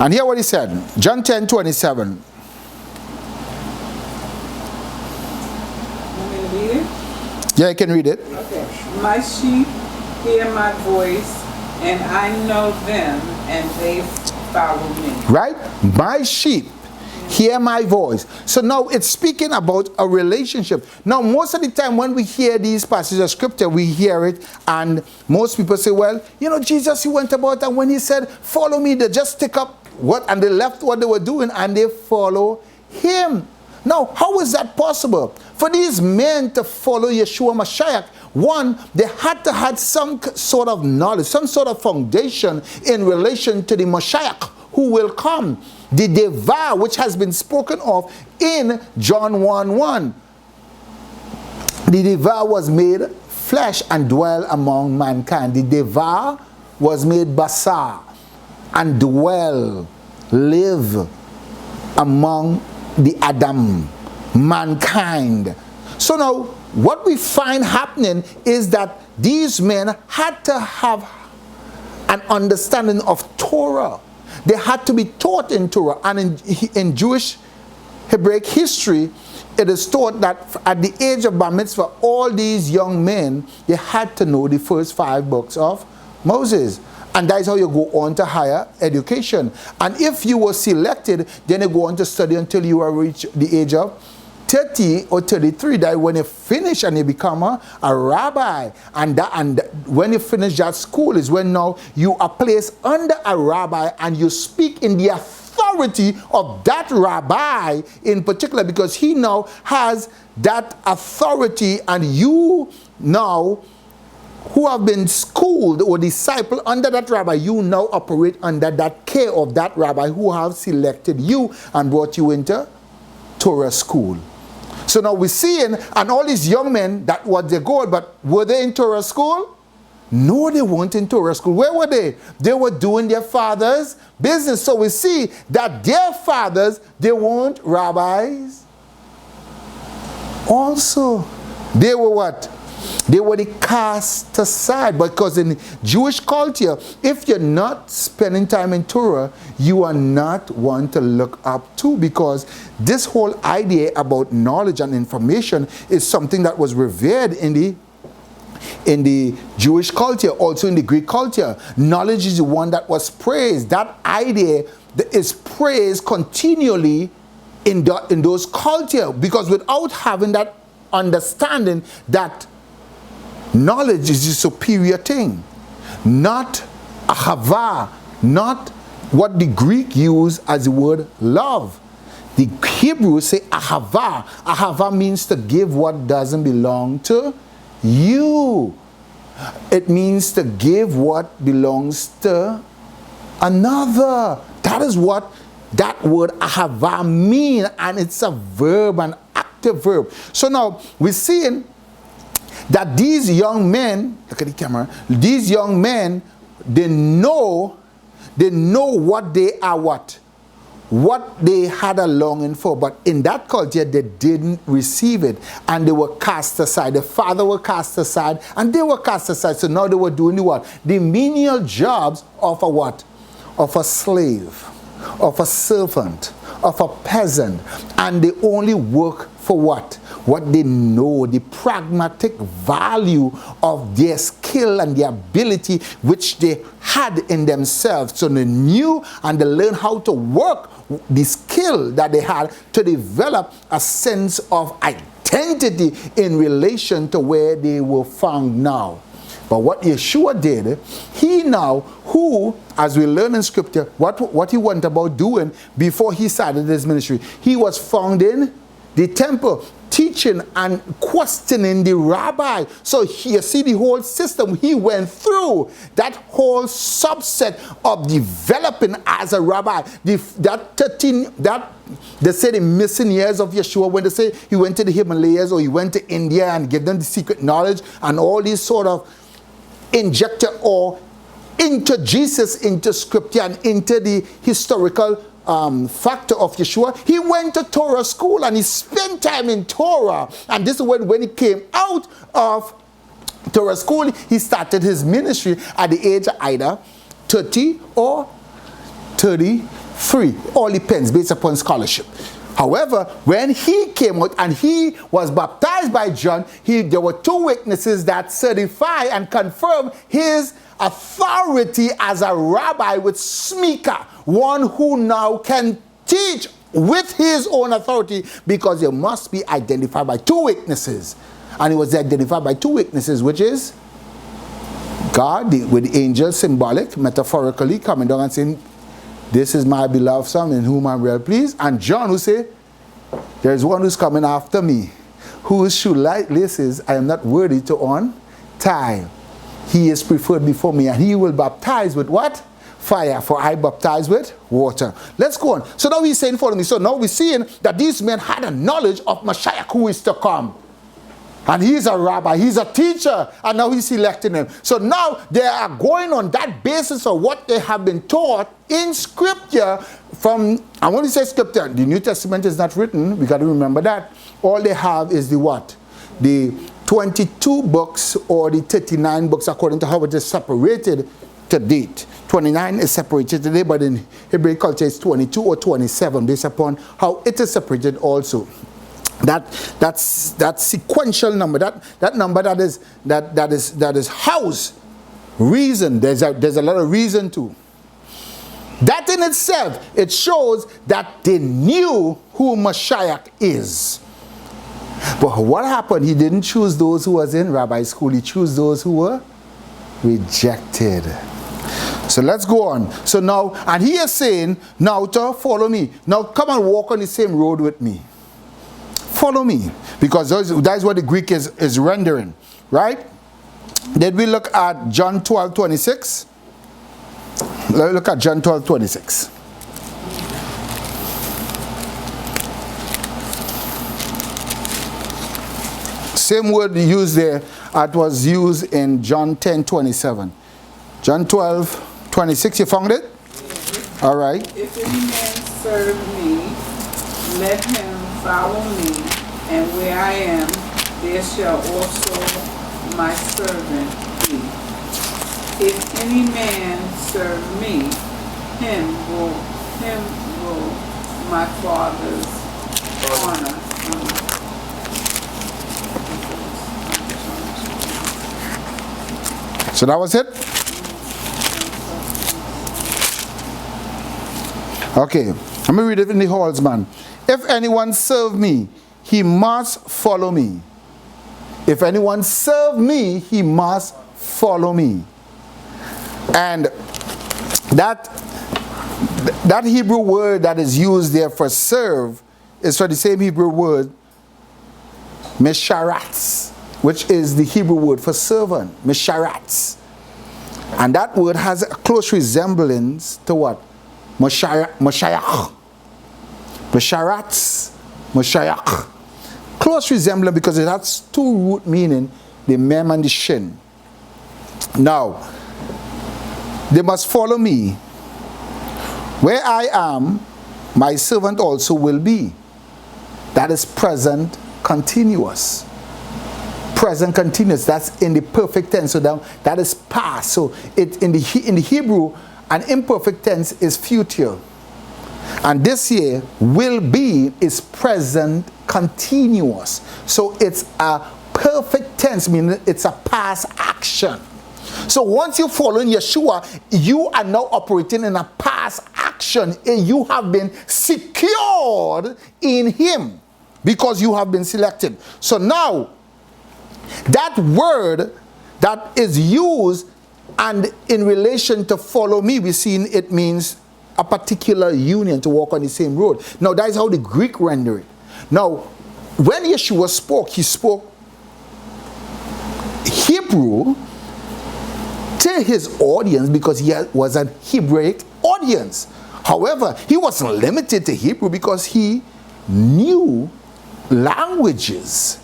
And hear what he said. John 10:27. Want me to read it? Yeah, you can read it. Okay. My sheep hear my voice, and I know them, and they follow me. Right? My sheep hear my voice. So now it's speaking about a relationship. Now, most of the time when we hear these passages of scripture, we hear it, and most people say, well, you know, Jesus, he went about, and when he said, follow me, they just take up what, and they left what they were doing, and they follow him. Now, how is that possible? For these men to follow Yeshua Mashiach, one, they had to have some sort of knowledge, some sort of foundation in relation to the Mashiach who will come. The Deva, which has been spoken of in John 1:1. The Deva was made flesh and dwell among mankind. The Deva was made basar and dwell, live among the Adam, mankind. So now, what we find happening is that these men had to have an understanding of Torah. They had to be taught in Torah. And in Jewish Hebraic history, it is taught that at the age of Bar Mitzvah, all these young men, they had to know the first 5 books of Moses. And that is how you go on to higher education. And if you were selected, then you go on to study until you are reach the age of 30 or 33, that when you finish and you become a rabbi, and when you finish that school is when now you are placed under a rabbi and you speak in the authority of that rabbi in particular, because he now has that authority, and you now who have been schooled or discipled under that rabbi, you now operate under that care of that rabbi who have selected you and brought you into Torah school. So now we're seeing, and all these young men, that was their goal, but were they in Torah school? No, they weren't in Torah school. Where were they? They were doing their father's business. So we see that their fathers, they weren't rabbis. Also, they were what? They were the cast aside, because in Jewish culture, if you're not spending time in Torah, you are not one to look up to, because this whole idea about knowledge and information is something that was revered in the Jewish culture, also in the Greek culture. Knowledge is the one that was praised. That idea is praised continually in those cultures, because without having that understanding that knowledge is the superior thing, not ahava, not what the Greek use as the word love. The Hebrews say ahava. Ahava means to give what doesn't belong to you. It means to give what belongs to another. That is what that word ahava means, and it's a verb, an active verb. So now we're seeing that these young men, look at the camera, these young men, they know what they are, what they had a longing for, but in that culture they didn't receive it, and they were cast aside. The father were cast aside, and they were cast aside. So now they were doing the what? The menial jobs of a what? Of a slave, of a servant, of a peasant, and they only work for what? What they know, the pragmatic value of their skill and their ability which they had in themselves. So they knew and they learned how to work the skill that they had to develop a sense of identity in relation to where they were found now. But what Yeshua did, he now, who, as we learn in scripture, what he went about doing before he started his ministry, he was found in the temple, teaching and questioning the rabbi. So you see the whole system he went through, that whole subset of developing as a rabbi. They say the missing years of Yeshua, when they say he went to the Himalayas or he went to India and gave them the secret knowledge and all these sort of injected or into Jesus, into scripture and into the historical factor of Yeshua. He went to Torah school and he spent time in Torah. And this is when he came out of Torah school, he started his ministry at the age of either 30 or 35. free. All depends based upon scholarship. However, when he came out and he was baptized by John, there were two witnesses that certify and confirm his authority as a rabbi with smicha, one who now can teach with his own authority, because it must be identified by two witnesses. And it was identified by two witnesses, which is God, with the angel, symbolic, metaphorically, coming down and saying, this is my beloved son in whom I'm well pleased. And John, who say, there's one who's coming after me, whose shoe laces I am not worthy to untie. He is preferred before me, and he will baptize with what? Fire, for I baptize with water. Let's go on. So now he's saying, follow me. So now we're seeing that these men had a knowledge of Messiah who is to come. And he's a rabbi, he's a teacher, and now he's selecting them. So now they are going on that basis of what they have been taught in scripture from, and when we say scripture, the New Testament is not written, we got to remember that. All they have is the what? The 22 books or the 39 books according to how it is separated to date. 29 is separated today, but in Hebraic culture it's 22 or 27 based upon how it is separated also. That sequential number, that number that is house, reason. There's a lot of reason to. That in itself, it shows that they knew who Messiah is. But what happened? He didn't choose those who was in rabbi school. He chose those who were rejected. So let's go on. So now, and he is saying, now to follow me. Now come and walk on the same road with me. Follow me, because that's what the Greek is rendering, right? Then we look at John 12:26. Let's look at John 12:26. Same word used there that was used in John 10:27. John 12:26, you found it? All right. If any man serve me, let him follow me, and where I am, there shall also my servant be. If any man serve me, him will my Father's honor. So that was it? Okay, let me read it in the Halsman. If anyone serve me, he must follow me. If anyone serve me, he must follow me. And that Hebrew word that is used there for serve is for the same Hebrew word, mesharatz, which is the Hebrew word for servant, mesharatz. And that word has a close resemblance to what? Moshiach. Mesharatz, Moshiach. Close resemblance because it has two root meaning, the mem and the shin. Now, they must follow me. Where I am, my servant also will be. That is present continuous. Present continuous. That's in the perfect tense. So that is past. So in the Hebrew, an imperfect tense is future. And this here, will be, is present continuous. So it's a perfect tense, meaning it's a past action. So once you follow in Yeshua, you are now operating in a past action. And you have been secured in him because you have been selected. So now, that word that is used and in relation to follow me, we've seen it means a particular union, to walk on the same road. Now, that is how the Greek render it. Now, when Yeshua spoke, he spoke Hebrew to his audience because he was an Hebraic audience. However, he wasn't limited to Hebrew because he knew languages.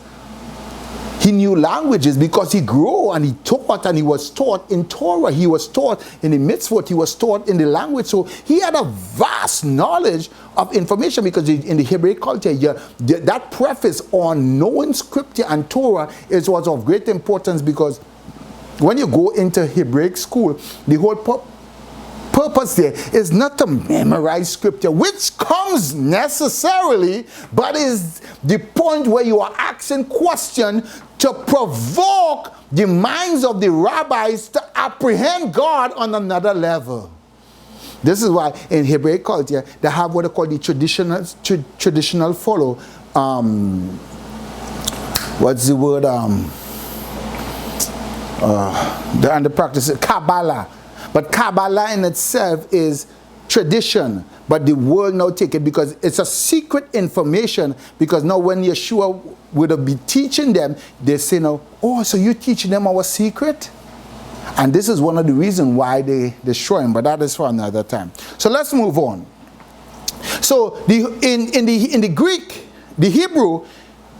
He knew languages because he grew and he taught, and he was taught in Torah. He was taught in the mitzvot. He was taught in the language. So he had a vast knowledge of information because in the Hebraic culture, that preface on knowing scripture and Torah was of great importance because when you go into Hebraic school, the whole purpose there is not to memorize scripture, which comes necessarily, but is the point where you are asking questions to provoke the minds of the rabbis to apprehend God on another level. This is why in Hebraic culture they have what they call the traditional follow. What's the word? And the practice Kabbalah. But Kabbalah in itself is tradition. But the world now take it because it's a secret information. Because now when Yeshua would be teaching them, they say now, oh, so you're teaching them our secret? And this is one of the reasons why they destroy him. But that is for another time. So let's move on. So in the Greek, the Hebrew,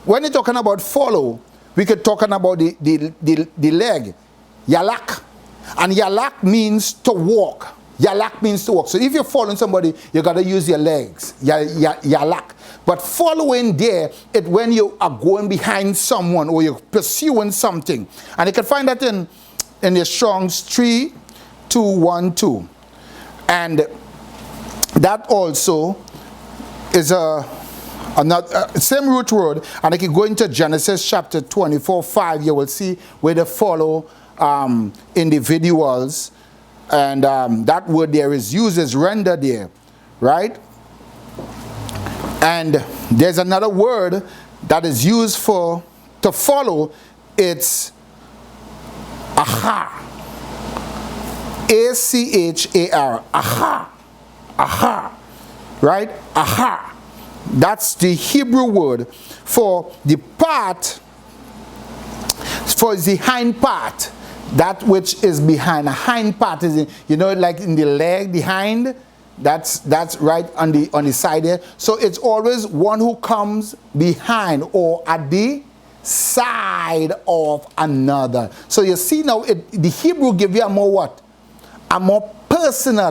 when you're talking about follow, we could talking about the leg, yalak. And yalak means to walk. Yalak means to walk. So if you're following somebody, you got to use your legs. Yalak. But following there, it's when you are going behind someone or you're pursuing something. And you can find that in the Strong's 3212. And that also is another same root word. And if you go into Genesis chapter 24:5, you will see where they follow individuals, and that word there is used as render there, right? And there's another word that is used for to follow. It's aha, achar, aha, aha, right? Aha. That's the Hebrew word for the part, for the hind part. That which is behind. A hind part is, like in the leg, the hind. That's right on the side there. So it's always one who comes behind or at the side of another. So you see now, the Hebrew give you a more what? A more personal